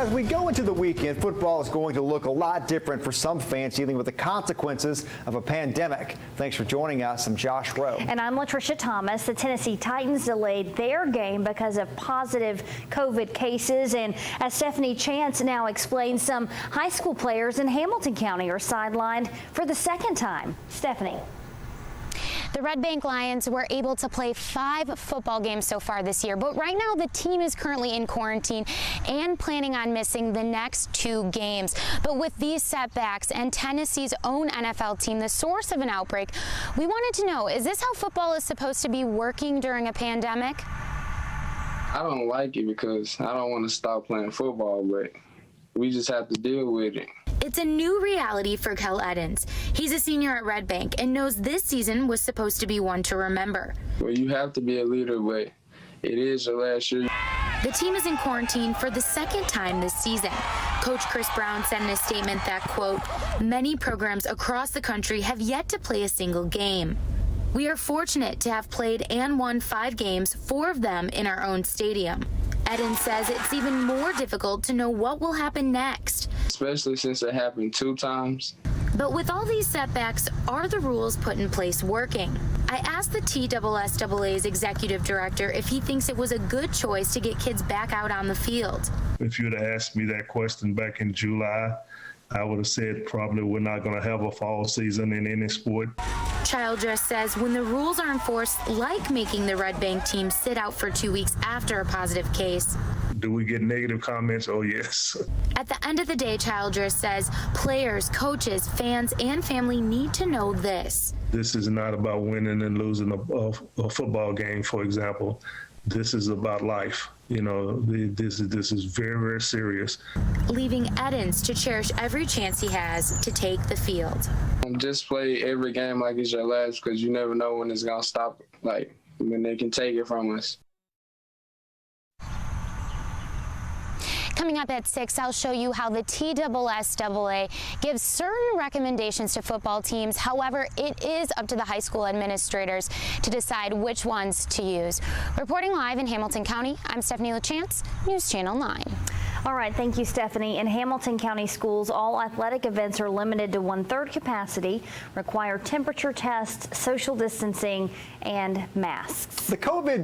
As we go into the weekend, football is going to look a lot different for some fans dealing with the consequences of a pandemic. Thanks for joining us. I'm Josh Rowe. And I'm Latricia Thomas. The Tennessee Titans delayed their game because of positive COVID cases. And as Stephanie Chance now explains, some high school players in Hamilton County are sidelined for the second time. Stephanie. The Red Bank Lions were able to play 5 football games so far this year, but right now the team is currently in quarantine and planning on missing the next 2 games. But with these setbacks and Tennessee's own NFL team the source of an outbreak, we wanted to know, is this how football is supposed to be working during a pandemic? I don't like it because I don't want to stop playing football, but we just have to deal with it. It's a new reality for Kel Eddins. He's a senior at Red Bank and knows this season was supposed to be one to remember. Well, you have to be a leader, but it is your last year. The team is in quarantine for the second time this season. Coach Chris Brown said in a statement that, quote, many programs across the country have yet to play a single game. We are fortunate to have played and won 5 games, 4 of them in our own stadium. Eddins says it's even more difficult to know what will happen next. Especially since it happened 2 times. But with all these setbacks, are the rules put in place working? I asked the TSSAA's executive director if he thinks it was a good choice to get kids back out on the field. If you'd have asked me that question back in July, I would have said probably we're not going to have a fall season in any sport. Childress says when the rules are enforced, like making the Red Bank team sit out for 2 weeks after a positive case. Do we get negative comments? Oh, yes. At the end of the day, Childress says players, coaches, fans, and family need to know this. This is not about winning and losing a football game, for example. This is about life. You know, this is very, very serious. Leaving Eddins to cherish every chance he has to take the field. Just play every game like it's your last, because you never know when it's going to stop, like when they can take it from us. Coming up at 6, I'll show you how the TSSAA gives certain recommendations to football teams. However, it is up to the high school administrators to decide which ones to use. Reporting live in Hamilton County, I'm Stephanie LaChance, News Channel 9. All right, thank you, Stephanie. In Hamilton County schools, all athletic events are limited to 1/3 capacity, require temperature tests, social distancing, and masks. The COVID